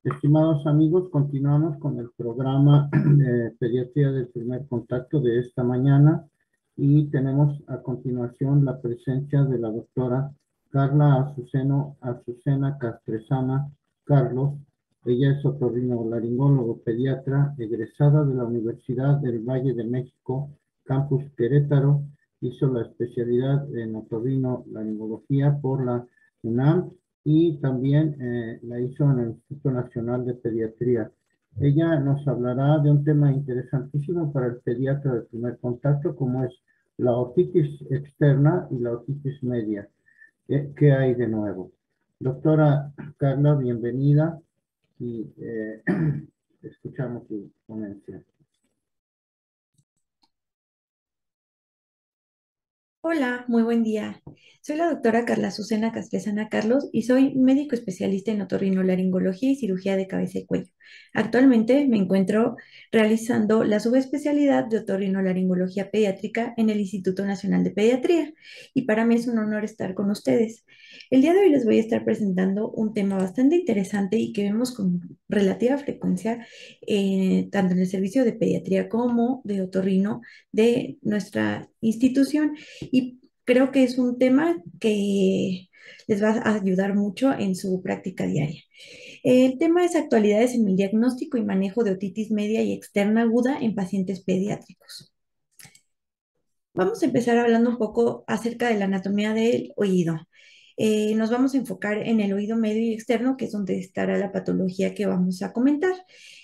Estimados amigos, continuamos con el programa de pediatría del primer contacto de esta mañana y tenemos a continuación la presencia de la doctora Carla Azucena Castresana Carlos. Ella es otorrinolaringólogo pediatra, egresada de la Universidad del Valle de México, Campus Querétaro. Hizo la especialidad en otorrinolaringología por la UNAM y también la hizo en el Instituto Nacional de Pediatría. Ella nos hablará de un tema interesantísimo para el pediatra de primer contacto, como es la otitis externa y la otitis media. ¿Qué hay de nuevo? Doctora Carla, bienvenida y escuchamos su ponencia. Hola, muy buen día. Soy la doctora Carla Azucena Castresana Carlos y soy médico especialista en otorrinolaringología y cirugía de cabeza y cuello. Actualmente me encuentro realizando la subespecialidad de otorrinolaringología pediátrica en el Instituto Nacional de Pediatría y para mí es un honor estar con ustedes. El día de hoy les voy a estar presentando un tema bastante interesante y que vemos con relativa frecuencia tanto en el servicio de pediatría como de otorrino de nuestra institución y creo que es un tema que les va a ayudar mucho en su práctica diaria. El tema es actualidades en el diagnóstico y manejo de otitis media y externa aguda en pacientes pediátricos. Vamos a empezar hablando un poco acerca de la anatomía del oído. Nos vamos a enfocar en el oído medio y externo, que es donde estará la patología que vamos a comentar.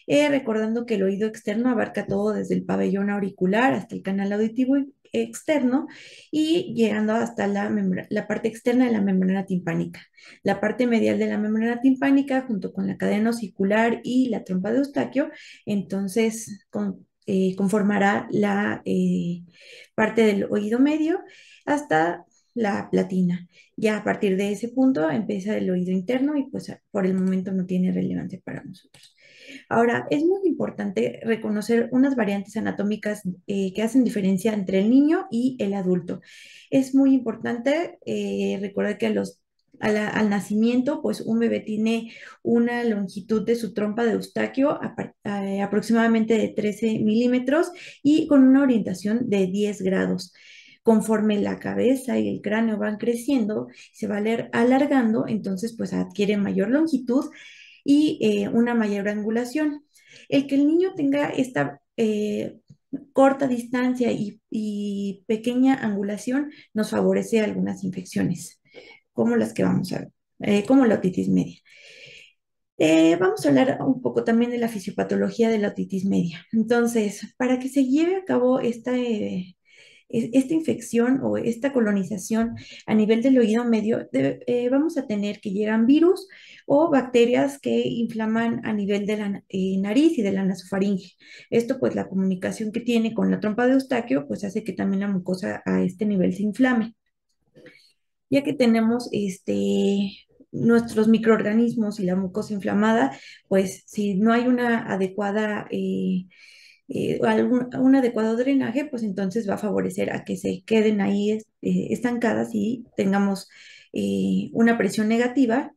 Recordando que el oído externo abarca todo desde el pabellón auricular hasta el canal auditivo externo y llegando hasta la parte externa de la membrana timpánica. La parte medial de la membrana timpánica, junto con la cadena osicular y la trompa de Eustaquio, entonces conformará la parte del oído medio hasta la platina. Ya a partir de ese punto empieza el oído interno y pues por el momento no tiene relevancia para nosotros. Ahora, es muy importante reconocer unas variantes anatómicas que hacen diferencia entre el niño y el adulto. Es muy importante recordar que al nacimiento, pues un bebé tiene una longitud de su trompa de Eustaquio aproximadamente de 13 milímetros y con una orientación de 10 grados. Conforme la cabeza y el cráneo van creciendo, se va alargando, entonces pues adquiere mayor longitud y una mayor angulación. El que el niño tenga esta corta distancia y pequeña angulación nos favorece algunas infecciones, como las que vamos a ver, como la otitis media. Vamos a hablar un poco también de la fisiopatología de la otitis media. Entonces, para que se lleve a cabo esta infección o esta colonización a nivel del oído medio, vamos a tener que llegan virus o bacterias que inflaman a nivel de la nariz y de la nasofaringe. Esto, pues, la comunicación que tiene con la trompa de Eustaquio, pues hace que también la mucosa a este nivel se inflame. Ya que tenemos nuestros microorganismos y la mucosa inflamada, pues si no hay una adecuada un adecuado drenaje, pues entonces va a favorecer a que se queden ahí estancadas y tengamos una presión negativa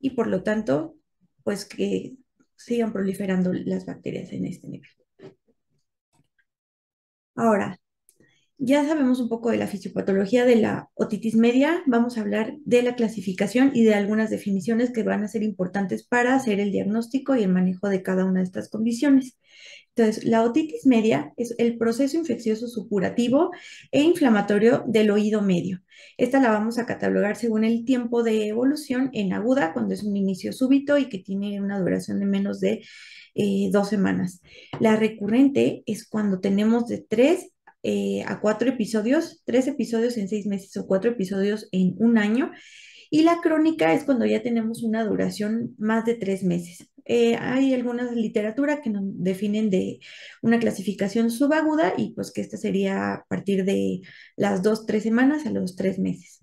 y por lo tanto, pues que sigan proliferando las bacterias en este nivel. Ahora, ya sabemos un poco de la fisiopatología de la otitis media. Vamos a hablar de la clasificación y de algunas definiciones que van a ser importantes para hacer el diagnóstico y el manejo de cada una de estas condiciones. Entonces, la otitis media es el proceso infeccioso supurativo e inflamatorio del oído medio. Esta la vamos a catalogar según el tiempo de evolución en aguda, cuando es un inicio súbito y que tiene una duración de menos de 2 semanas. La recurrente es cuando tenemos de 3 a 4 episodios, 3 episodios en 6 meses o 4 episodios en un año. Y la crónica es cuando ya tenemos una duración más de 3 meses. Hay algunas literatura que nos definen de una clasificación subaguda y pues que esta sería a partir de las 2, 3 semanas a los 3 meses.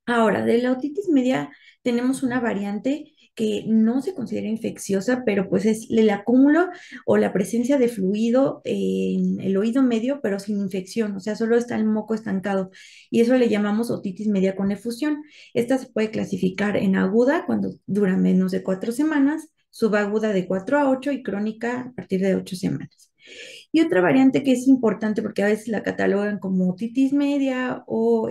Ahora, de la otitis media tenemos una variante que no se considera infecciosa, pero pues es el acúmulo o la presencia de fluido en el oído medio, pero sin infección, o sea, solo está el moco estancado y eso le llamamos otitis media con efusión. Esta se puede clasificar en aguda cuando dura menos de 4 semanas, subaguda de 4 a 8 y crónica a partir de 8 semanas. Y otra variante que es importante porque a veces la catalogan como otitis media o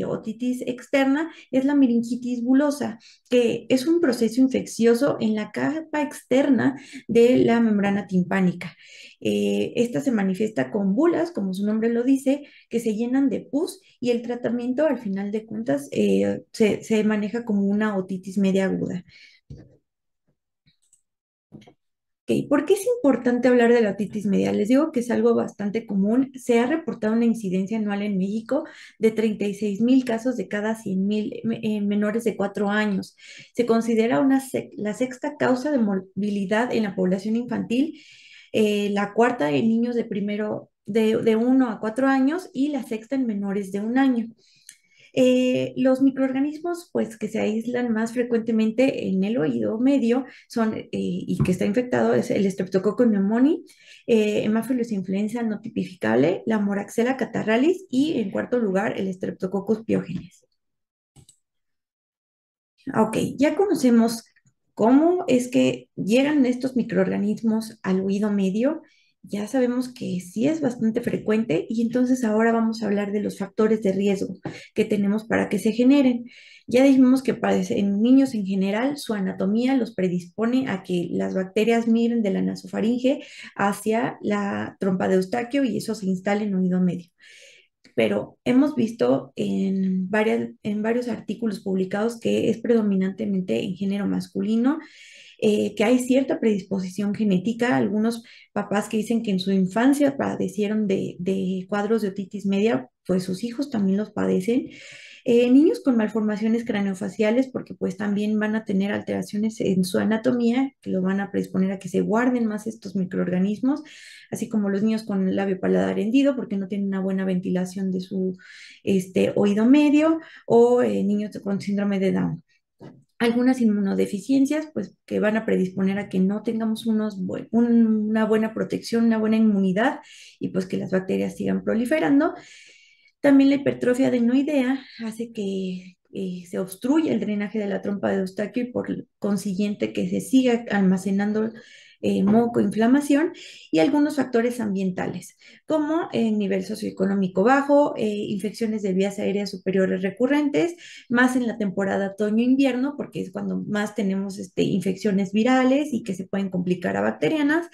otitis externa es la meningitis bulosa, que es un proceso infeccioso en la capa externa de la membrana timpánica. Esta se manifiesta con bulas, como su nombre lo dice, que se llenan de pus y el tratamiento al final de cuentas se maneja como una otitis media aguda. Ok, ¿por qué es importante hablar de la otitis media? Les digo que es algo bastante común. Se ha reportado una incidencia anual en México de 36,000 casos de cada 100,000 menores de 4 años. Se considera la sexta causa de morbilidad en la población infantil, la cuarta en niños de 1 a 4 años y la sexta en menores de 1 año. Los microorganismos pues, que se aíslan más frecuentemente en el oído medio son, y que está infectado es el Streptococcus pneumoniae, Haemophilus influenza no tipificable, la Moraxella catarrhalis y en cuarto lugar el Streptococcus pyogenes. Ok, ya conocemos cómo es que llegan estos microorganismos al oído medio. Ya sabemos que sí es bastante frecuente y entonces ahora vamos a hablar de los factores de riesgo que tenemos para que se generen. Ya dijimos que en niños en general su anatomía los predispone a que las bacterias migren de la nasofaringe hacia la trompa de Eustaquio y eso se instale en oído medio, pero hemos visto en varios artículos publicados que es predominantemente en género masculino, que hay cierta predisposición genética. Algunos papás que dicen que en su infancia padecieron de cuadros de otitis media, pues sus hijos también los padecen. Niños con malformaciones craneofaciales, porque pues también van a tener alteraciones en su anatomía que lo van a predisponer a que se guarden más estos microorganismos, así como los niños con labio paladar hendido, porque no tienen una buena ventilación de su oído medio, o niños con síndrome de Down. Algunas inmunodeficiencias, pues que van a predisponer a que no tengamos una buena protección, una buena inmunidad y pues que las bacterias sigan proliferando. También la hipertrofia adenoidea hace que se obstruya el drenaje de la trompa de Eustaquio y por consiguiente que se siga almacenando moco, inflamación y algunos factores ambientales, como nivel socioeconómico bajo, infecciones de vías aéreas superiores recurrentes, más en la temporada otoño-invierno, porque es cuando más tenemos infecciones virales y que se pueden complicar a bacterianas,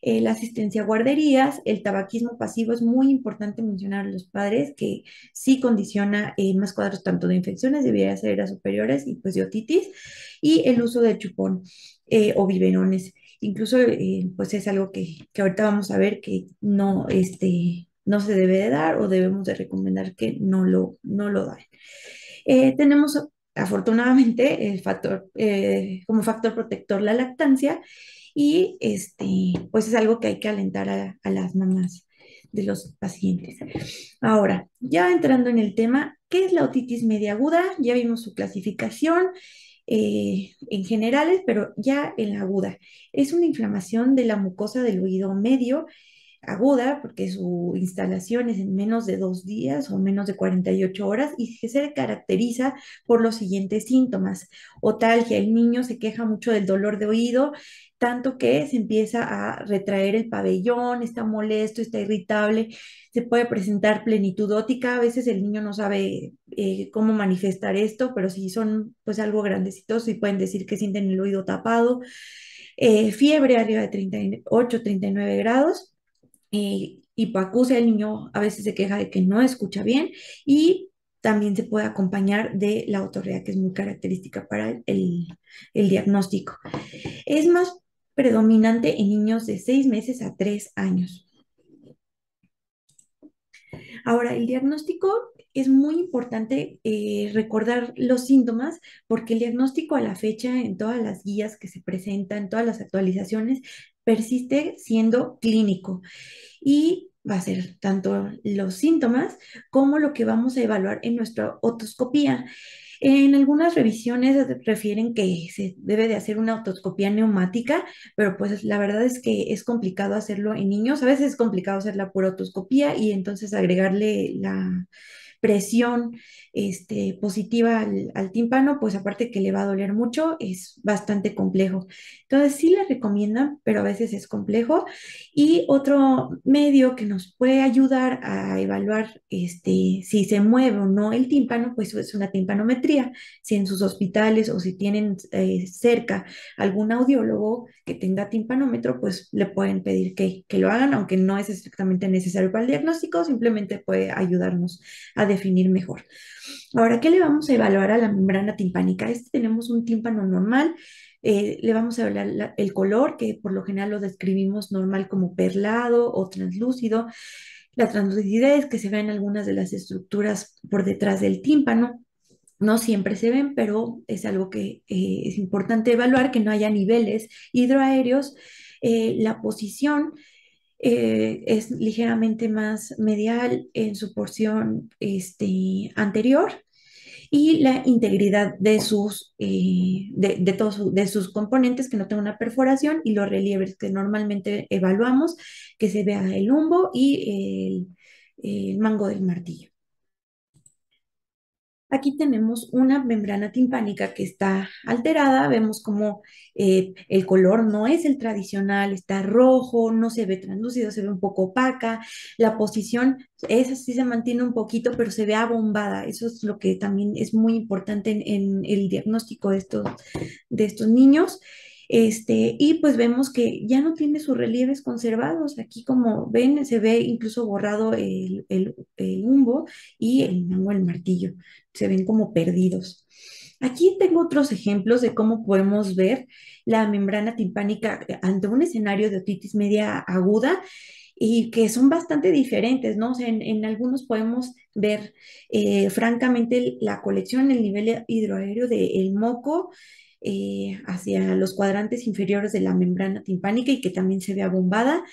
la asistencia a guarderías, el tabaquismo pasivo, es muy importante mencionar a los padres que sí condiciona más cuadros tanto de infecciones de vías aéreas superiores y pues de otitis, y el uso de chupón o biberones. Incluso pues es algo que ahorita vamos a ver que no se debe de dar o debemos de recomendar que no lo den. Tenemos afortunadamente como factor protector la lactancia y pues es algo que hay que alentar a las mamás de los pacientes. Ahora, ya entrando en el tema, ¿qué es la otitis media aguda? Ya vimos su clasificación en generales, pero ya en la aguda. Es una inflamación de la mucosa del oído medio aguda, porque su instalación es en menos de 2 días o menos de 48 horas y que se caracteriza por los siguientes síntomas. Otalgia, el niño se queja mucho del dolor de oído, tanto que se empieza a retraer el pabellón, está molesto, está irritable, se puede presentar plenitud óptica, a veces el niño no sabe cómo manifestar esto, pero si son pues algo grandecitos y pueden decir que sienten el oído tapado, fiebre arriba de 38, 39 grados, hipoacusia, el niño a veces se queja de que no escucha bien y también se puede acompañar de la otorrea, que es muy característica para el diagnóstico. Es más predominante en niños de 6 meses a 3 años. Ahora, el diagnóstico es muy importante recordar los síntomas porque el diagnóstico a la fecha en todas las guías que se presentan, en todas las actualizaciones, persiste siendo clínico y va a ser tanto los síntomas como lo que vamos a evaluar en nuestra otoscopía. En algunas revisiones refieren que se debe de hacer una otoscopía neumática, pero pues la verdad es que es complicado hacerlo en niños. A veces es complicado hacer la pura otoscopía y entonces agregarle presión positiva al tímpano, pues aparte que le va a doler mucho, es bastante complejo. Entonces sí le recomiendan, pero a veces es complejo. Y otro medio que nos puede ayudar a evaluar si se mueve o no el tímpano, pues es una timpanometría. Si en sus hospitales o si tienen cerca algún audiólogo que tenga timpanómetro, pues le pueden pedir que lo hagan, aunque no es exactamente necesario para el diagnóstico, simplemente puede ayudarnos a definir mejor. Ahora, ¿qué le vamos a evaluar a la membrana timpánica? Tenemos un tímpano normal, le vamos a evaluar el color, que por lo general lo describimos normal como perlado o translúcido, la translucidez que se ve en algunas de las estructuras por detrás del tímpano. No siempre se ven, pero es algo que es importante evaluar, que no haya niveles hidroaéreos. La posición es ligeramente más medial en su porción anterior y la integridad de todos de sus componentes, que no tenga una perforación, y los relieves que normalmente evaluamos, que se vea el humbo y el mango del martillo. Aquí tenemos una membrana timpánica que está alterada. Vemos como el color no es el tradicional, está rojo, no se ve translúcido, se ve un poco opaca. La posición, esa sí se mantiene un poquito, pero se ve abombada. Eso es lo que también es muy importante en el diagnóstico de estos niños. Y pues vemos que ya no tiene sus relieves conservados. Aquí, como ven, se ve incluso borrado el humbo y el mango del martillo. Se ven como perdidos. Aquí tengo otros ejemplos de cómo podemos ver la membrana timpánica ante un escenario de otitis media aguda y que son bastante diferentes, ¿no? O sea, en algunos podemos ver francamente la colección, el nivel hidroaéreo del moco hacia los cuadrantes inferiores de la membrana timpánica y que también se ve abombada.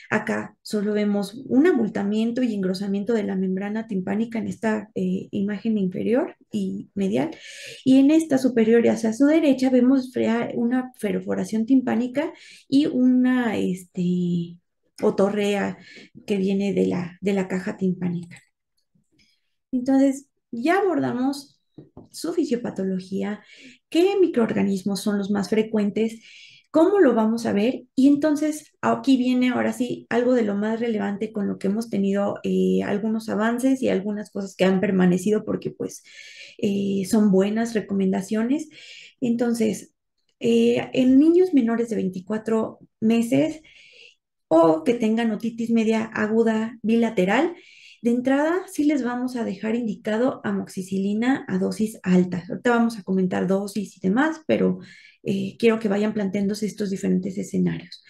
Acá solo vemos un abultamiento y engrosamiento de la membrana timpánica en esta imagen inferior y medial. Y en esta superior y hacia su derecha vemos una perforación timpánica y una otorrea que viene de la caja timpánica. Entonces, ya abordamos su fisiopatología, qué microorganismos son los más frecuentes, cómo lo vamos a ver. Y entonces aquí viene ahora sí algo de lo más relevante con lo que hemos tenido algunos avances y algunas cosas que han permanecido porque pues son buenas recomendaciones. Entonces, en niños menores de 24 meses o que tengan otitis media aguda bilateral, de entrada, sí les vamos a dejar indicado amoxicilina a dosis altas. Ahorita vamos a comentar dosis y demás, pero quiero que vayan planteándose estos diferentes escenarios.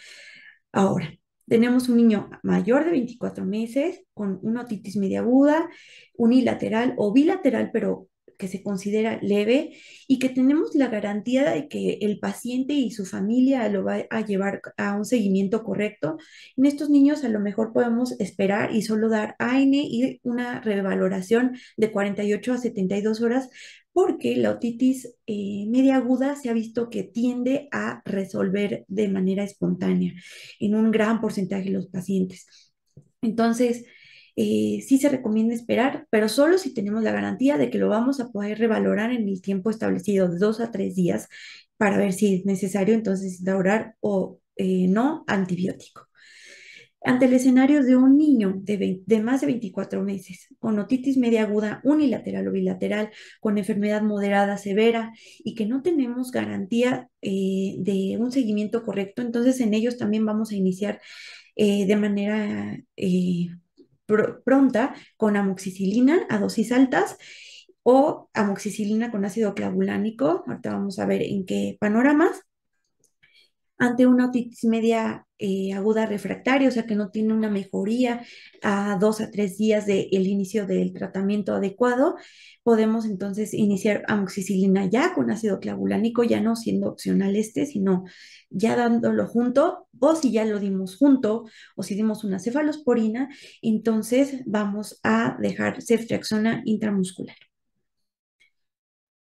Ahora, tenemos un niño mayor de 24 meses con una otitis media aguda, unilateral o bilateral, pero que se considera leve y que tenemos la garantía de que el paciente y su familia lo va a llevar a un seguimiento correcto. En estos niños a lo mejor podemos esperar y solo dar AINE y una revaloración de 48 a 72 horas porque la otitis media aguda se ha visto que tiende a resolver de manera espontánea en un gran porcentaje de los pacientes. Entonces, sí se recomienda esperar, pero solo si tenemos la garantía de que lo vamos a poder revalorar en el tiempo establecido de 2 a 3 días para ver si es necesario entonces dar o no antibiótico. Ante el escenario de un niño de más de 24 meses con otitis media aguda unilateral o bilateral, con enfermedad moderada severa y que no tenemos garantía de un seguimiento correcto, entonces en ellos también vamos a iniciar de manera pronta con amoxicilina a dosis altas o amoxicilina con ácido clavulánico. Ahorita vamos a ver en qué panoramas ante una otitis media aguda refractaria, o sea que no tiene una mejoría a 2 a 3 días del inicio del tratamiento adecuado, podemos entonces iniciar amoxicilina ya con ácido clavulánico, ya no siendo opcional sino ya dándolo junto, o si ya lo dimos junto, o si dimos una cefalosporina, entonces vamos a dejar ceftriaxona intramuscular.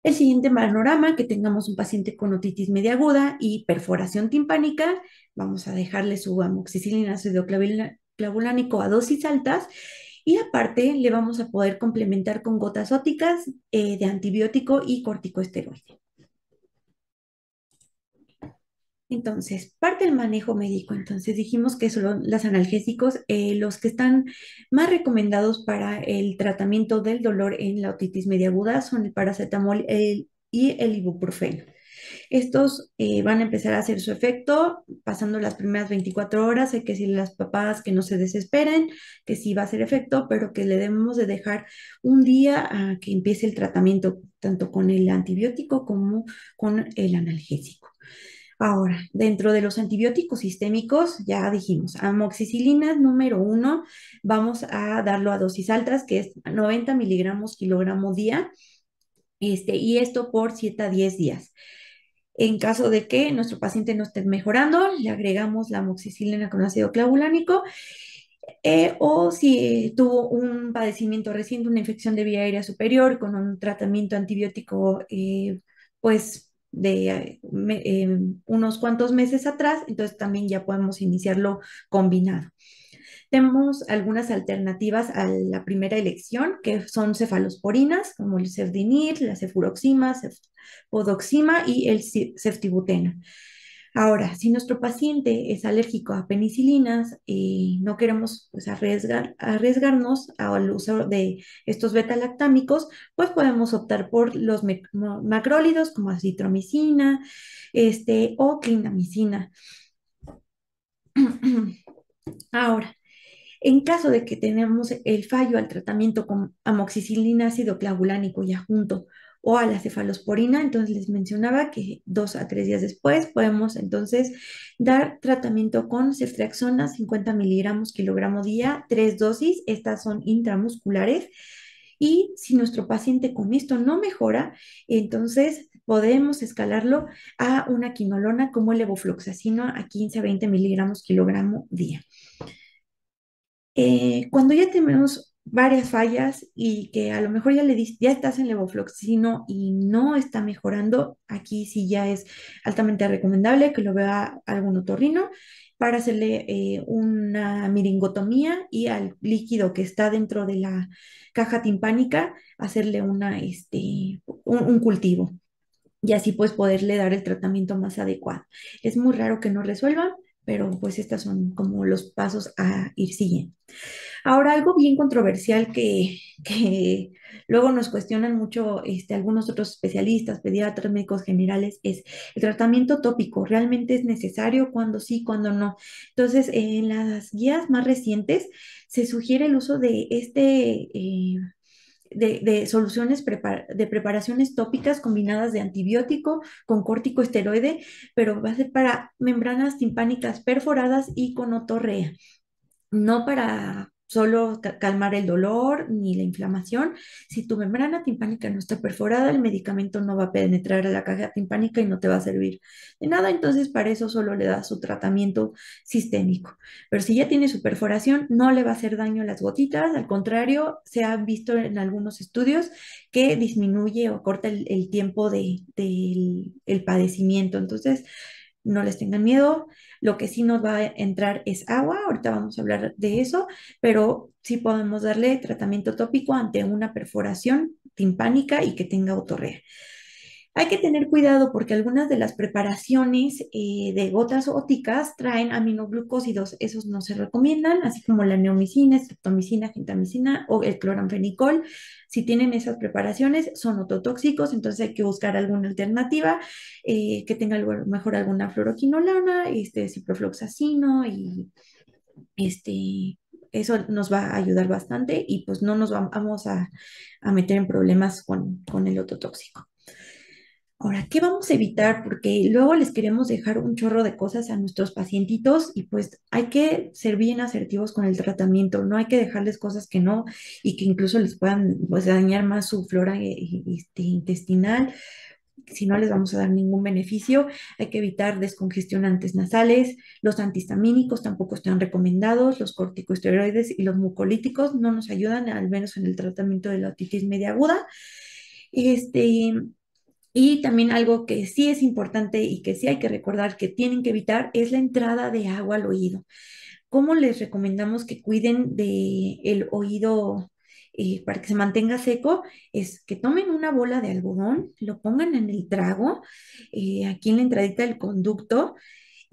El siguiente panorama, que tengamos un paciente con otitis media aguda y perforación timpánica, vamos a dejarle su amoxicilina ácido clavulánico a dosis altas Y aparte le vamos a poder complementar con gotas ópticas de antibiótico y corticosteroide. Entonces, parte del manejo médico. Entonces, dijimos que son los analgésicos, los que están más recomendados para el tratamiento del dolor en la otitis media aguda son el paracetamol y el ibuprofeno. Estos van a empezar a hacer su efecto pasando las primeras 24 horas. Hay que decirle a las papás que no se desesperen, que sí va a hacer efecto, pero que le debemos de dejar un día a que empiece el tratamiento, tanto con el antibiótico como con el analgésico. Ahora, dentro de los antibióticos sistémicos, ya dijimos, amoxicilina número 1, vamos a darlo a dosis altas, que es 90 miligramos kilogramo día, y esto por 7 a 10 días. En caso de que nuestro paciente no esté mejorando, le agregamos la amoxicilina con ácido clavulánico, o si tuvo un padecimiento reciente, una infección de vía aérea superior con un tratamiento antibiótico, pues de unos cuantos meses atrás, entonces también ya podemos iniciarlo combinado. Tenemos algunas alternativas a la primera elección, que son cefalosporinas, como el cefdinir, la cefuroxima, cefodoxima y el ceftibuteno. Ahora, si nuestro paciente es alérgico a penicilinas y no queremos pues, arriesgarnos al uso de estos beta-lactámicos, pues podemos optar por los macrólidos como acitromicina, o clindamicina. Ahora, en caso de que tenemos el fallo al tratamiento con amoxicilina, ácido clavulánico y adjunto o a la cefalosporina, entonces les mencionaba que 2 a 3 días después podemos entonces dar tratamiento con ceftriaxona 50 miligramos kilogramo día, 3 dosis, estas son intramusculares. Y si nuestro paciente con esto no mejora, entonces podemos escalarlo a una quinolona como el levofloxacino a 15 a 20 miligramos kilogramo día. Cuando ya tenemos varias fallas y que a lo mejor ya estás en levofloxacino y no está mejorando, aquí sí ya es altamente recomendable que lo vea algún otorrino para hacerle una miringotomía y al líquido que está dentro de la caja timpánica, hacerle un cultivo y así pues poderle dar el tratamiento más adecuado. Es muy raro que no resuelvan, pero pues estos son como los pasos a ir siguiendo. Ahora, algo bien controversial que luego nos cuestionan mucho algunos otros especialistas, pediatras, médicos generales, es el tratamiento tópico. ¿Realmente es necesario? ¿Cuándo sí, cuándo no? Entonces, en las guías más recientes se sugiere el uso de de soluciones de preparaciones tópicas combinadas de antibiótico con corticosteroide, pero va a ser para membranas timpánicas perforadas y con otorrea, no para solo calmar el dolor ni la inflamación. Si tu membrana timpánica no está perforada, el medicamento no va a penetrar a la caja timpánica y no te va a servir de nada. Entonces, para eso solo le das su tratamiento sistémico. Pero si ya tiene su perforación, no le va a hacer daño a las gotitas. Al contrario, se ha visto en algunos estudios que disminuye o corta el tiempo del el padecimiento. Entonces, no les tengan miedo. Lo que sí nos va a entrar es agua, ahorita vamos a hablar de eso, pero sí podemos darle tratamiento tópico ante una perforación timpánica y que tenga otorrea. Hay que tener cuidado porque algunas de las preparaciones de gotas óticas traen aminoglucósidos, esos no se recomiendan, así como la neomicina, streptomicina, gentamicina o el cloranfenicol. Si tienen esas preparaciones, son ototóxicos, entonces hay que buscar alguna alternativa que tenga mejor alguna fluoroquinolona, ciprofloxacino y eso nos va a ayudar bastante y pues no nos vamos a meter en problemas con el ototóxico. Ahora, ¿qué vamos a evitar? Porque luego les queremos dejar un chorro de cosas a nuestros pacientitos y pues hay que ser bien asertivos con el tratamiento, no hay que dejarles cosas que no y que incluso les puedan pues, dañar más su flora intestinal. Si no les vamos a dar ningún beneficio, hay que evitar descongestionantes nasales, los antihistamínicos tampoco están recomendados, los corticosteroides y los mucolíticos no nos ayudan, al menos en el tratamiento de la otitis media aguda. Este, y también algo que sí es importante y que sí hay que recordar que tienen que evitar es la entrada de agua al oído. ¿cómo les recomendamos que cuiden de el oído para que se mantenga seco? Es que tomen una bola de algodón, lo pongan en el trago, aquí en la entradita del conducto,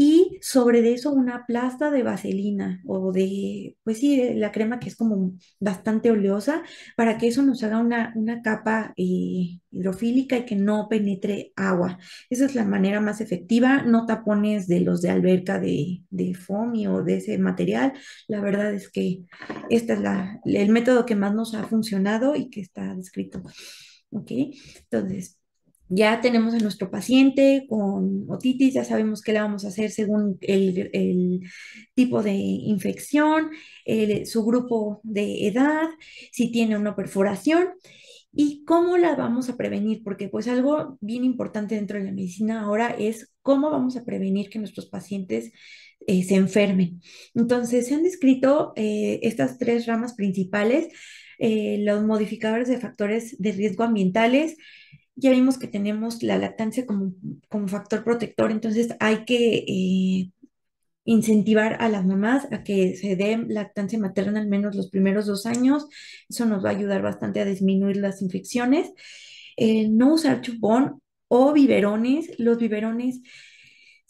y sobre de eso una plasta de vaselina o de, pues sí, de la crema que es como bastante oleosa, para que eso nos haga una capa hidrofílica y que no penetre agua. Esa es la manera más efectiva, no tapones de los de alberca de foamy o de ese material. La verdad es que este es el método que más nos ha funcionado y que está descrito. ¿Ok? Entonces, ya tenemos a nuestro paciente con otitis, ya sabemos qué le vamos a hacer según el tipo de infección, su grupo de edad, si tiene una perforación. ¿Y cómo la vamos a prevenir? Porque pues algo bien importante dentro de la medicina ahora es cómo vamos a prevenir que nuestros pacientes se enfermen. Entonces, se han descrito estas tres ramas principales, los modificadores de factores de riesgo ambientales. Ya vimos que tenemos la lactancia como factor protector, entonces hay que incentivar a las mamás a que se den lactancia materna al menos los primeros 2 años. Eso nos va a ayudar bastante a disminuir las infecciones. No usar chupón o biberones. Los biberones,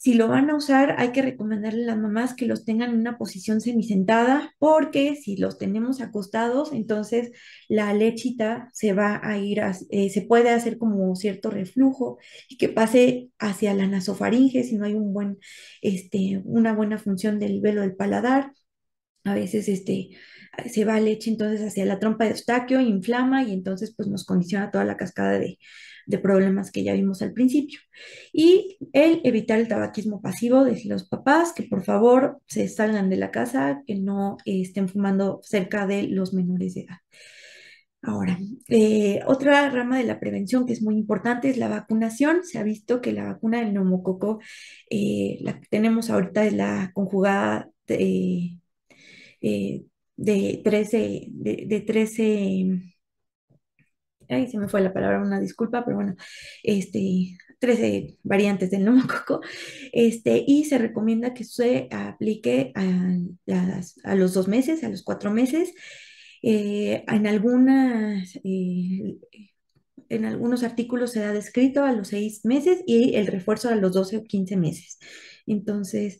si lo van a usar, hay que recomendarle a las mamás que los tengan en una posición semisentada, porque si los tenemos acostados, entonces la lechita se va a ir, se puede hacer como cierto reflujo y que pase hacia la nasofaringe si no hay una buena función del velo del paladar. A veces se va leche entonces hacia la trompa de Eustaquio, inflama y entonces pues nos condiciona toda la cascada de problemas que ya vimos al principio. Y el evitar el tabaquismo pasivo, decir a los papás que por favor se salgan de la casa, que no estén fumando cerca de los menores de edad. Ahora, otra rama de la prevención que es muy importante es la vacunación. Se ha visto que la vacuna del neumococo, la que tenemos ahorita es la conjugada de 13 de 13, ay, se me fue la palabra, una disculpa, pero bueno, 13 variantes del neumococo, y se recomienda que se aplique a los 2 meses, a los 4 meses. En algunos artículos se ha descrito a los 6 meses y el refuerzo a los 12 o 15 meses. Entonces,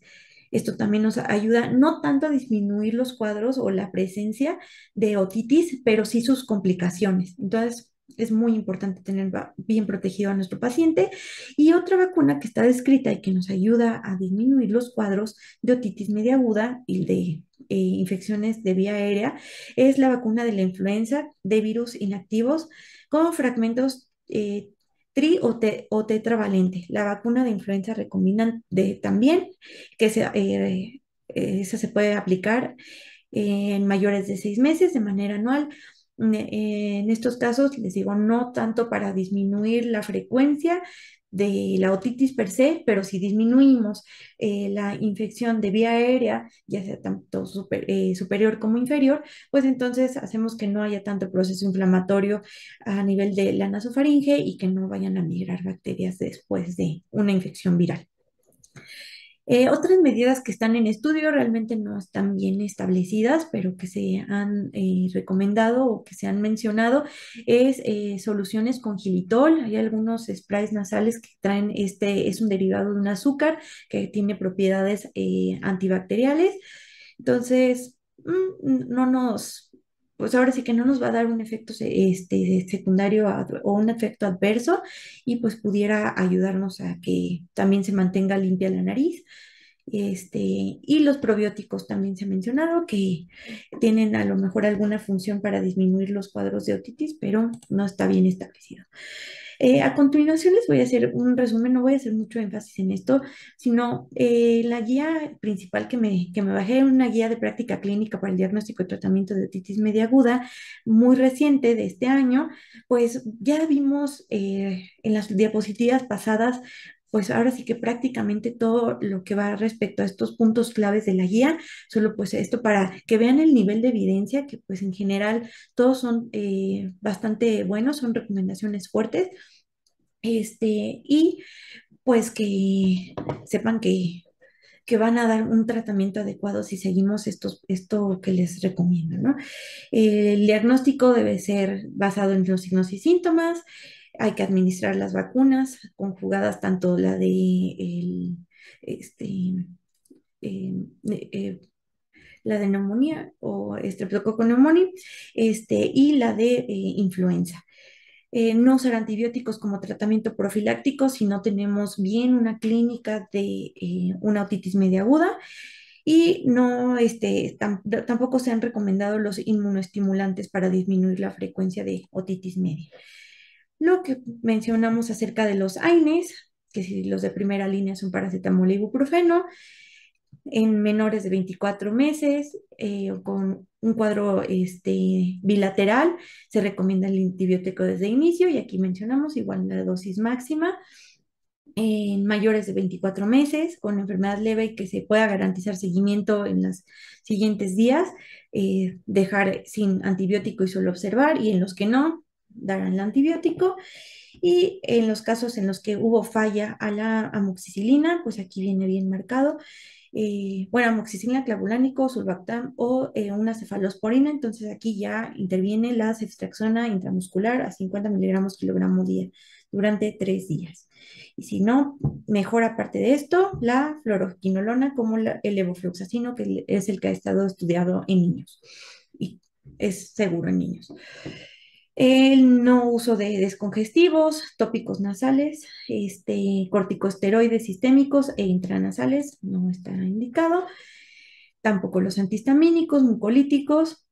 esto también nos ayuda no tanto a disminuir los cuadros o la presencia de otitis, pero sí sus complicaciones. Entonces, es muy importante tener bien protegido a nuestro paciente. Y otra vacuna que está descrita y que nos ayuda a disminuir los cuadros de otitis media aguda y de infecciones de vía aérea es la vacuna de la influenza de virus inactivos con fragmentos o tetravalente. La vacuna de influenza recomiendan también que esa se puede aplicar en mayores de 6 meses de manera anual. En estos casos, les digo, no tanto para disminuir la frecuencia de la otitis per se, pero si disminuimos la infección de vía aérea, ya sea tanto superior como inferior, pues entonces hacemos que no haya tanto proceso inflamatorio a nivel de la nasofaringe y que no vayan a migrar bacterias después de una infección viral. Otras medidas que están en estudio realmente no están bien establecidas, pero que se han recomendado o que se han mencionado es soluciones con xilitol. Hay algunos sprays nasales que traen es un derivado de un azúcar que tiene propiedades antibacteriales. Entonces, pues ahora sí que no nos va a dar un efecto secundario o un efecto adverso y pues pudiera ayudarnos a que también se mantenga limpia la nariz. Y los probióticos también se ha mencionado que tienen a lo mejor alguna función para disminuir los cuadros de otitis, pero no está bien establecido. A continuación les voy a hacer un resumen, no voy a hacer mucho énfasis en esto, sino la guía principal que me bajé, una guía de práctica clínica para el diagnóstico y tratamiento de otitis media aguda, muy reciente de este año, pues ya vimos en las diapositivas pasadas, pues ahora sí que prácticamente todo lo que va respecto a estos puntos claves de la guía, solo pues esto para que vean el nivel de evidencia, que pues en general todos son bastante buenos, son recomendaciones fuertes, y pues que sepan que van a dar un tratamiento adecuado si seguimos esto que les recomiendo, ¿no? El diagnóstico debe ser basado en los signos y síntomas. Hay que administrar las vacunas conjugadas, tanto la de este, eh, eh, la de neumonía o estreptococo pneumoniae, y la de influenza. No usar antibióticos como tratamiento profiláctico si no tenemos bien una clínica de una otitis media aguda, y no, tampoco se han recomendado los inmunoestimulantes para disminuir la frecuencia de otitis media. Lo que mencionamos acerca de los AINES, que si los de primera línea son paracetamol y ibuprofeno, en menores de 24 meses, con un cuadro bilateral, se recomienda el antibiótico desde inicio, y aquí mencionamos igual la dosis máxima. En mayores de 24 meses, con enfermedad leve y que se pueda garantizar seguimiento en los siguientes días, dejar sin antibiótico y solo observar, y en los que no, darán el antibiótico. Y en los casos en los que hubo falla a la amoxicilina, pues aquí viene bien marcado, bueno, amoxicilina, clavulánico, sulbactam o una cefalosporina. Entonces aquí ya interviene la ceftriaxona intramuscular a 50 miligramos kilogramo día durante 3 días. Y si no, mejor aparte de esto, la fluoroquinolona como el levofloxacino, que es el que ha estado estudiado en niños y es seguro en niños. El no uso de descongestivos, tópicos nasales, corticosteroides sistémicos e intranasales no está indicado. Tampoco los antihistamínicos, mucolíticos.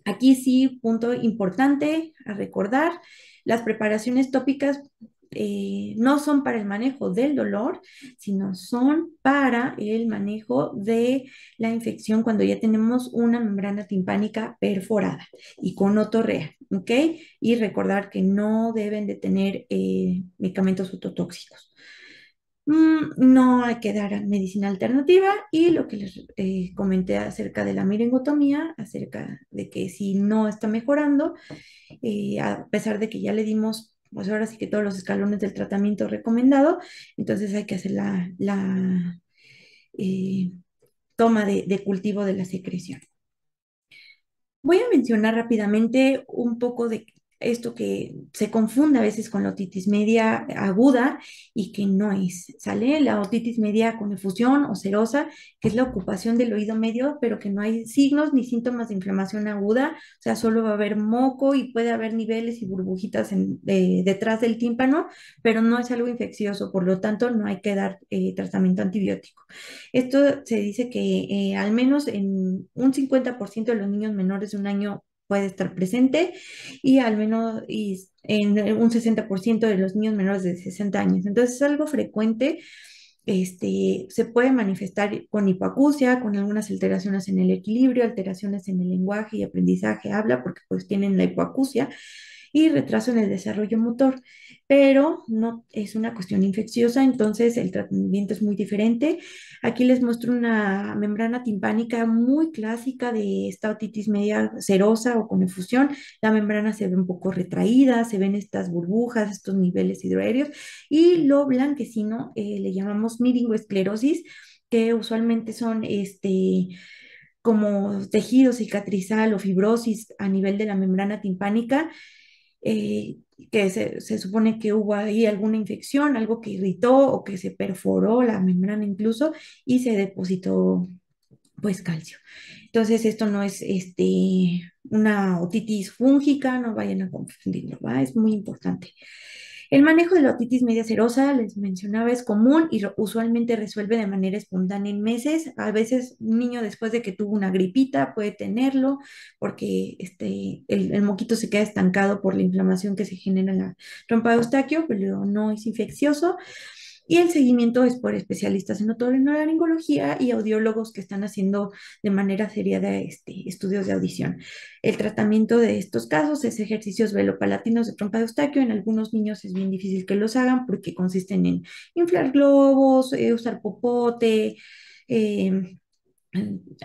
Aquí sí, punto importante a recordar, las preparaciones tópicas no son para el manejo del dolor, sino son para el manejo de la infección cuando ya tenemos una membrana timpánica perforada y con otorrea, ¿ok? Y recordar que no deben de tener medicamentos ototóxicos. No hay que dar medicina alternativa, y lo que les comenté acerca de la meningotomía, acerca de que si no está mejorando, a pesar de que ya le dimos, pues ahora sí que todos los escalones del tratamiento recomendado, entonces hay que hacer la eh, toma de cultivo de la secreción. Voy a mencionar rápidamente un poco de esto que se confunde a veces con la otitis media aguda y que no es, ¿sale? La otitis media con efusión o serosa, que es la ocupación del oído medio, pero que no hay signos ni síntomas de inflamación aguda, o sea, solo va a haber moco y puede haber niveles y burbujitas detrás del tímpano, pero no es algo infeccioso, por lo tanto no hay que dar tratamiento antibiótico. Esto se dice que al menos en un 50% de los niños menores de un año puede estar presente, y al menos en un 60% de los niños menores de 60 años. Entonces es algo frecuente. Se puede manifestar con hipoacusia, con algunas alteraciones en el equilibrio, alteraciones en el lenguaje y aprendizaje, habla, porque pues tienen la hipoacusia, y retraso en el desarrollo motor, pero no es una cuestión infecciosa, entonces el tratamiento es muy diferente. Aquí les muestro una membrana timpánica muy clásica de esta otitis media serosa o con efusión. La membrana se ve un poco retraída, se ven estas burbujas, estos niveles hidroaéreos, y lo blanquecino le llamamos miringoesclerosis, que usualmente son como tejido cicatrizal o fibrosis a nivel de la membrana timpánica, que se supone que hubo ahí alguna infección, algo que irritó o que se perforó la membrana incluso, y se depositó pues calcio. Entonces esto no es una otitis fúngica, no vayan a confundirlo, ¿va? Es muy importante. El manejo de la otitis media serosa, les mencionaba, es común y usualmente resuelve de manera espontánea en meses. A veces un niño después de que tuvo una gripita puede tenerlo porque el moquito se queda estancado por la inflamación que se genera en la trompa de Eustaquio, pero no es infeccioso. Y el seguimiento es por especialistas en otorrinolaringología y audiólogos que están haciendo de manera seriada estudios de audición. El tratamiento de estos casos es ejercicios velopalatinos de trompa de Eustaquio. En algunos niños es bien difícil que los hagan porque consisten en inflar globos, usar popote,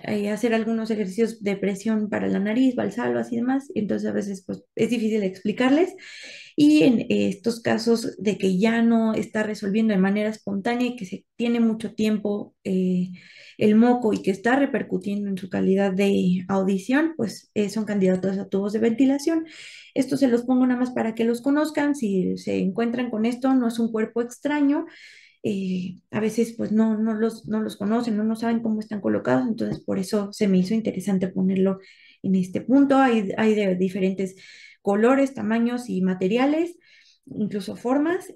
hacer algunos ejercicios de presión para la nariz, valsalvas y demás. Entonces a veces pues es difícil explicarles. Y en estos casos de que ya no está resolviendo de manera espontánea y que se tiene mucho tiempo el moco y que está repercutiendo en su calidad de audición, pues son candidatos a tubos de ventilación. Esto se los pongo nada más para que los conozcan. Si se encuentran con esto, no es un cuerpo extraño. A veces pues no los conocen, no saben cómo están colocados, entonces por eso se me hizo interesante ponerlo en este punto. Hay de diferentes colores, tamaños y materiales, incluso formas.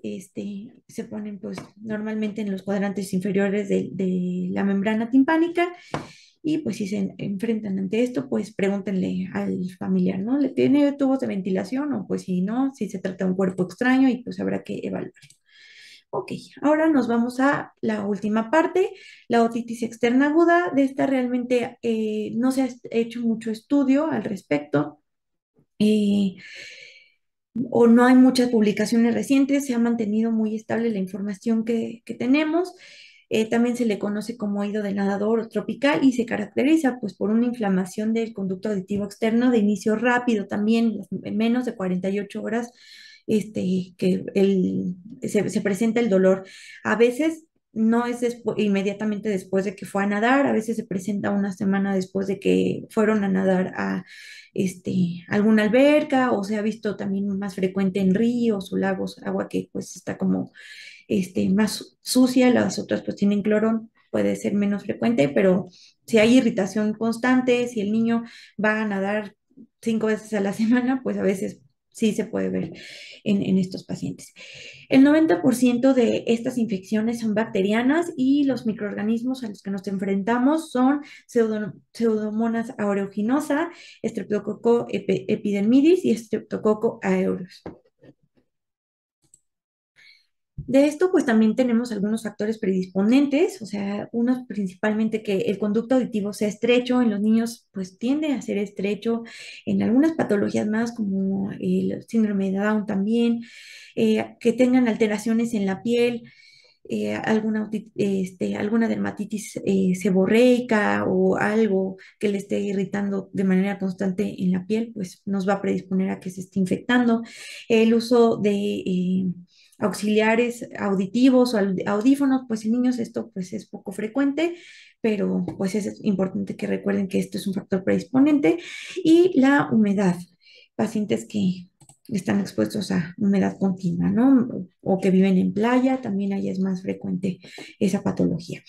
Se ponen pues normalmente en los cuadrantes inferiores de la membrana timpánica. Y pues si se enfrentan ante esto, pues pregúntenle al familiar, ¿no? ¿Le tiene tubos de ventilación? O pues si no, si se trata de un cuerpo extraño y pues habrá que evaluar. Ok, ahora nos vamos a la última parte, la otitis externa aguda. De esta realmente no se ha hecho mucho estudio al respecto. eh, o no hay muchas publicaciones recientes, se ha mantenido muy estable la información que tenemos. También se le conoce como oído de nadador o tropical y se caracteriza pues por una inflamación del conducto auditivo externo de inicio rápido, también en menos de 48 horas se presenta el dolor. A veces no es inmediatamente después de que fue a nadar, a veces se presenta una semana después de que fueron a nadar a alguna alberca, o se ha visto también más frecuente en ríos o lagos, agua que pues está como más sucia. Las otras pues tienen cloro, puede ser menos frecuente, pero si hay irritación constante, si el niño va a nadar 5 veces a la semana, pues a veces sí se puede ver en estos pacientes. El 90% de estas infecciones son bacterianas y los microorganismos a los que nos enfrentamos son Pseudomonas aeruginosa, Streptococcus epidermidis y Streptococcus aureus. De esto, pues también tenemos algunos factores predisponentes, o sea, unos principalmente que el conducto auditivo sea estrecho, en los niños pues tiende a ser estrecho, en algunas patologías más como el síndrome de Down también, que tengan alteraciones en la piel, alguna dermatitis seborreica o algo que le esté irritando de manera constante en la piel, pues nos va a predisponer a que se esté infectando. El uso de auxiliares auditivos o audífonos, pues en niños esto pues es poco frecuente, pero pues es importante que recuerden que esto es un factor predisponente. Y la humedad, pacientes que están expuestos a humedad continua, ¿no? O que viven en playa, también ahí es más frecuente esa patología.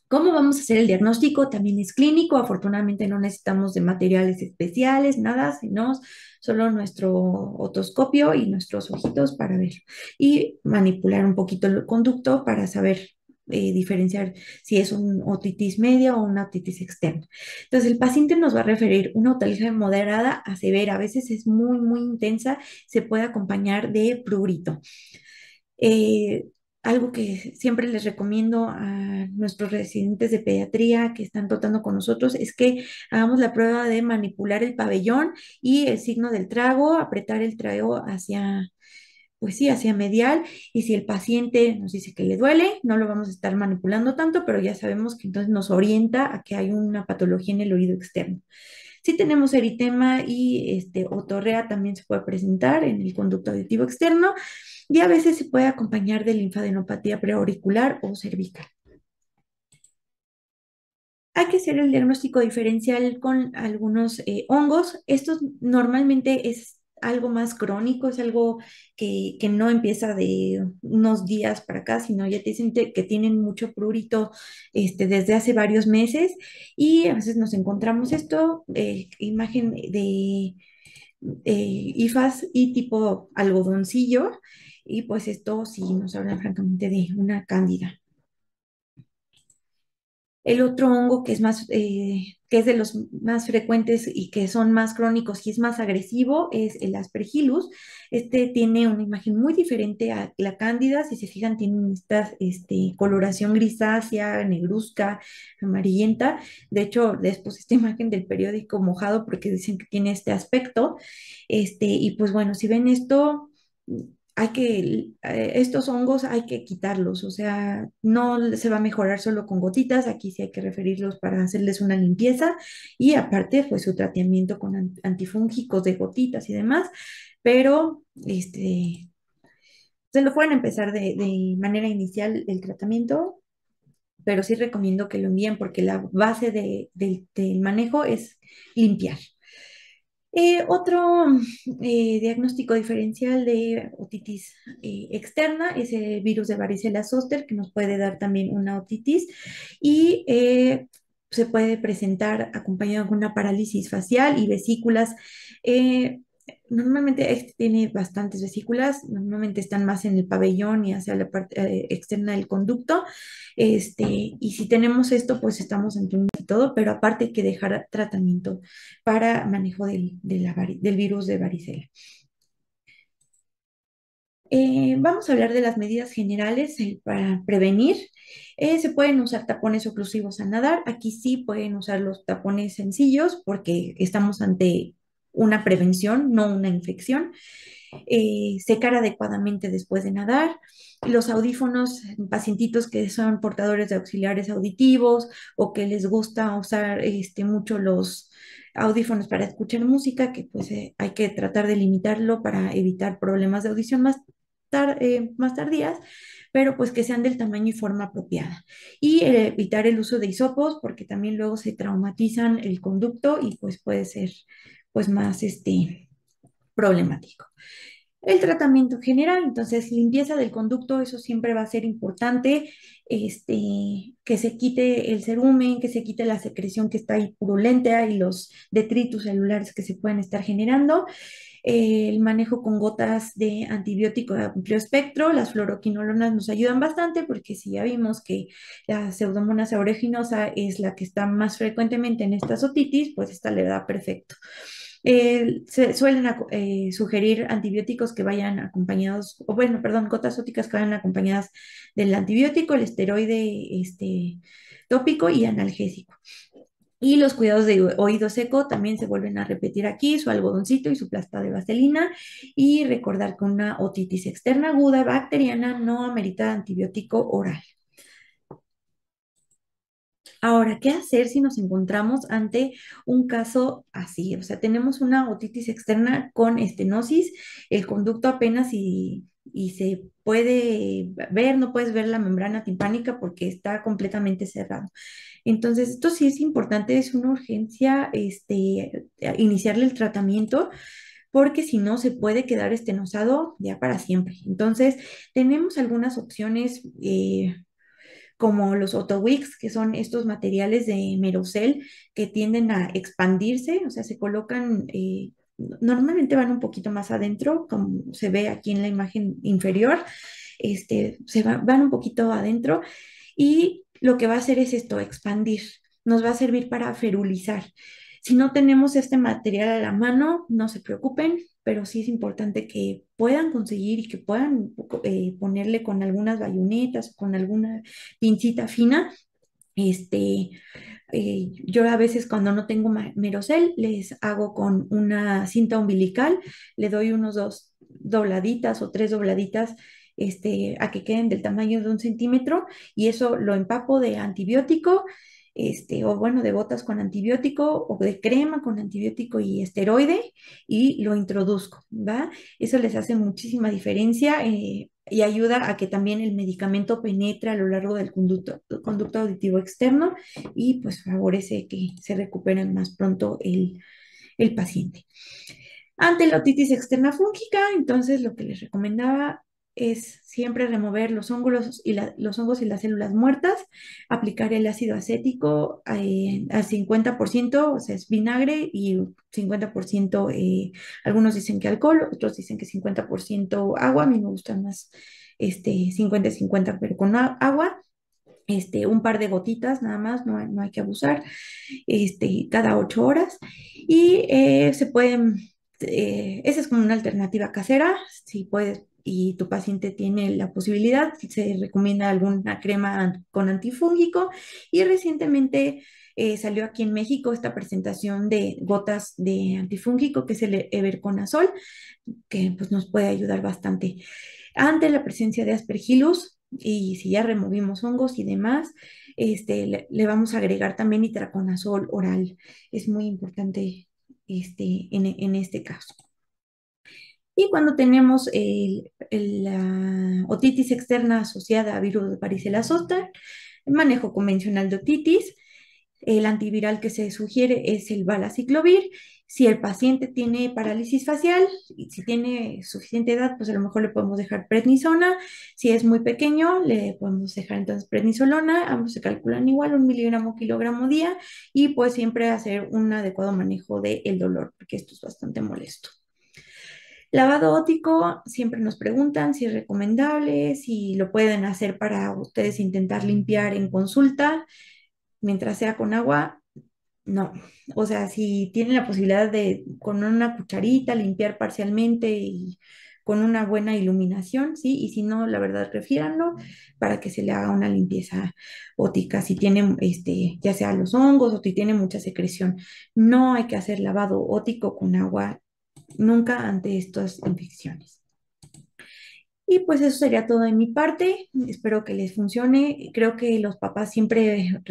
¿Cómo vamos a hacer el diagnóstico? También es clínico, afortunadamente no necesitamos de materiales especiales, nada, sino solo nuestro otoscopio y nuestros ojitos para ver y manipular un poquito el conducto para saber diferenciar si es un otitis media o una otitis externa. Entonces, el paciente nos va a referir una otitis moderada a severa, a veces es muy intensa, se puede acompañar de prurito. Eh, Algo que siempre les recomiendo a nuestros residentes de pediatría que están rotando con nosotros es que hagamos la prueba de manipular el pabellón y el signo del trago, apretar el trago hacia, pues sí, hacia medial. Y si el paciente nos dice que le duele, no lo vamos a estar manipulando tanto, pero ya sabemos que entonces nos orienta a que hay una patología en el oído externo. Si tenemos eritema y otorrea también se puede presentar en el conducto auditivo externo y a veces se puede acompañar de linfadenopatía preauricular o cervical. Hay que hacer el diagnóstico diferencial con algunos hongos. Esto normalmente es algo más crónico, es algo que no empieza de unos días para acá, sino ya te dicen que tienen mucho prurito desde hace varios meses y a veces nos encontramos esto, imagen de IFAS y tipo algodoncillo, y pues esto sí nos habla francamente de una cándida. El otro hongo que es de los más frecuentes y que son más crónicos y es más agresivo es el Aspergillus. Este tiene una imagen muy diferente a la cándida. Si se fijan, tiene esta coloración grisácea, negruzca, amarillenta. De hecho, después esta imagen del periódico mojado porque dicen que tiene este aspecto. Y pues bueno, si ven esto, estos hongos hay que quitarlos, o sea, no se va a mejorar solo con gotitas, aquí sí hay que referirlos para hacerles una limpieza y aparte, pues su tratamiento con antifúngicos de gotitas y demás, pero se lo pueden empezar de manera inicial el tratamiento, pero sí recomiendo que lo envíen porque la base del manejo es limpiar. Otro diagnóstico diferencial de otitis externa es el virus de varicela zoster, que nos puede dar también una otitis y se puede presentar acompañado de una parálisis facial y vesículas. eh, Normalmente este tiene bastantes vesículas, normalmente están más en el pabellón y hacia la parte externa del conducto. Y si tenemos esto, pues estamos ante un todo, pero aparte hay que dejar tratamiento para manejo del virus de varicela. Vamos a hablar de las medidas generales para prevenir. Se pueden usar tapones oclusivos al nadar. Aquí sí pueden usar los tapones sencillos porque estamos ante una prevención, no una infección. Secar adecuadamente después de nadar. Los audífonos, pacientitos que son portadores de auxiliares auditivos o que les gusta usar mucho los audífonos para escuchar música, que pues hay que tratar de limitarlo para evitar problemas de audición más tardías, pero pues que sean del tamaño y forma apropiada. Y evitar el uso de hisopos porque también luego se traumatizan el conducto y pues puede ser pues más problemático. El tratamiento general, entonces limpieza del conducto, eso siempre va a ser importante, que se quite el cerumen, que se quite la secreción que está ahí purulenta y los detritus celulares que se pueden estar generando. El manejo con gotas de antibiótico de amplio espectro, las fluoroquinolonas nos ayudan bastante porque si ya vimos que la Pseudomonas aeruginosa es la que está más frecuentemente en estas otitis, pues esta le da perfecto. Se suelen sugerir antibióticos que vayan acompañados, o bueno, perdón, gotas óticas que vayan acompañadas del antibiótico, el esteroide tópico y analgésico. Y los cuidados de oído seco también se vuelven a repetir aquí, su algodoncito y su plasta de vaselina. Y recordar que una otitis externa aguda bacteriana no amerita antibiótico oral. Ahora, ¿qué hacer si nos encontramos ante un caso así? O sea, tenemos una otitis externa con estenosis, el conducto apenas y se puede ver, no puedes ver la membrana timpánica porque está completamente cerrado. Entonces, esto sí es importante, es una urgencia, iniciarle el tratamiento porque si no se puede quedar estenosado ya para siempre. Entonces, tenemos algunas opciones. Como los Otowix, que son estos materiales de Merocel que tienden a expandirse, o sea, se colocan, normalmente van un poquito más adentro, como se ve aquí en la imagen inferior, van un poquito adentro y lo que va a hacer es esto, expandir, nos va a servir para ferulizar. Si no tenemos este material a la mano, no se preocupen, pero sí es importante que puedan conseguir y que puedan ponerle con algunas bayonetas, con alguna pincita fina. Yo a veces cuando no tengo merocel, les hago con una cinta umbilical, le doy unos dos dobladitas o tres dobladitas a que queden del tamaño de 1 centímetro y eso lo empapo de antibiótico, o bueno, de gotas con antibiótico o de crema con antibiótico y esteroide y lo introduzco, ¿va? Eso les hace muchísima diferencia y ayuda a que también el medicamento penetre a lo largo del conducto auditivo externo y pues favorece que se recupere más pronto el paciente. Ante la otitis externa fúngica, entonces lo que les recomendaba es siempre remover los hongos y las células muertas, aplicar el ácido acético al 50%, o sea, es vinagre y 50%, algunos dicen que alcohol, otros dicen que 50% agua, a mí me gusta más 50-50, pero con agua. Un par de gotitas nada más, no hay que abusar, cada 8 horas. Y esa es como una alternativa casera, si puedes y tu paciente tiene la posibilidad, se recomienda alguna crema con antifúngico y recientemente salió aquí en México esta presentación de gotas de antifúngico que es el Everconazol, que pues nos puede ayudar bastante ante la presencia de Aspergillus y si ya removimos hongos y demás, le vamos a agregar también itraconazol oral. Es muy importante en este caso. Y cuando tenemos la otitis externa asociada a virus de varicela zoster, el manejo convencional de otitis, el antiviral que se sugiere es el valaciclovir. Si el paciente tiene parálisis facial y si tiene suficiente edad, pues a lo mejor le podemos dejar prednisona. Si es muy pequeño, le podemos dejar entonces prednisolona. Ambos se calculan igual, 1 miligramo, kilogramo día. Y pues siempre hacer un adecuado manejo del dolor, porque esto es bastante molesto. Lavado óptico, siempre nos preguntan si es recomendable, si lo pueden hacer para ustedes intentar limpiar en consulta, mientras sea con agua, no. O sea, si tienen la posibilidad de con una cucharita limpiar parcialmente y con una buena iluminación, sí, y si no, la verdad, refiéranlo para que se le haga una limpieza óptica si tiene, ya sea los hongos o si tiene mucha secreción. No hay que hacer lavado óptico con agua nunca ante estas infecciones. Y pues eso sería todo de mi parte. Espero que les funcione. Creo que los papás siempre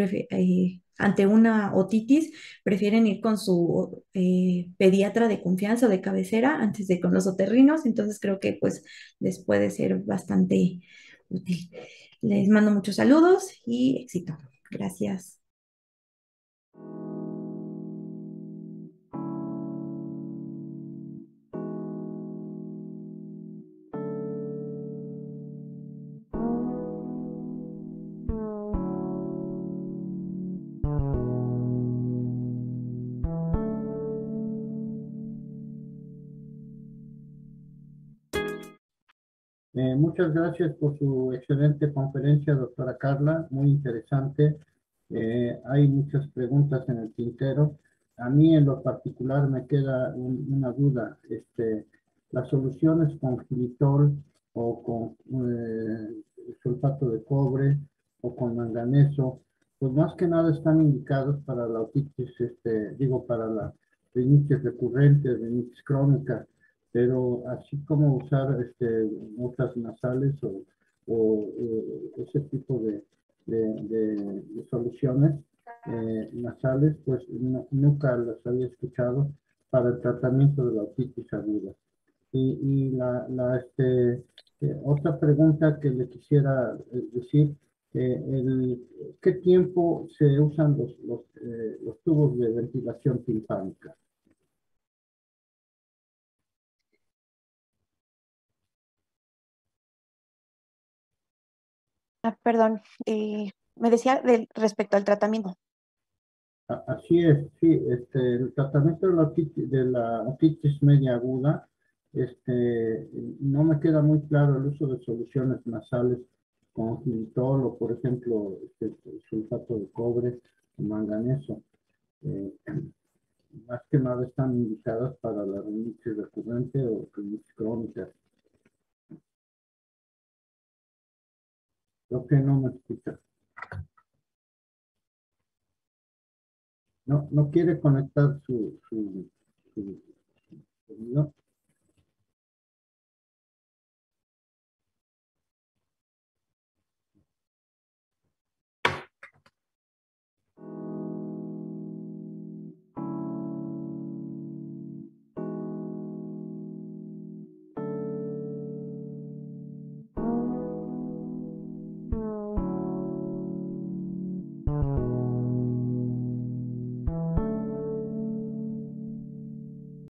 ante una otitis prefieren ir con su pediatra de confianza o de cabecera antes de con los otorrinos. Entonces creo que pues les puede ser bastante útil. Les mando muchos saludos y éxito. Gracias. Muchas gracias por su excelente conferencia, doctora Carla, muy interesante. Hay muchas preguntas en el tintero. A mí en lo particular me queda una duda. Las soluciones con xilitol o con sulfato de cobre o con manganeso, pues más que nada están indicados para la otitis, digo, para la rinitis recurrente, rinitis crónica, pero así como usar muchas nasales o ese tipo de soluciones nasales, pues nunca las había escuchado para el tratamiento de la otitis aguda. Y otra pregunta que le quisiera decir, ¿qué tiempo se usan los tubos de ventilación timpánica? Perdón, me decía respecto al tratamiento. Así es, sí, el tratamiento de la otitis media aguda, no me queda muy claro el uso de soluciones nasales con xilitol o, por ejemplo, sulfato de cobre o manganeso. Eh, Más que nada están indicadas para la rinitis recurrente o rinitis crónica. Creo que no me escucha. No quiere conectar su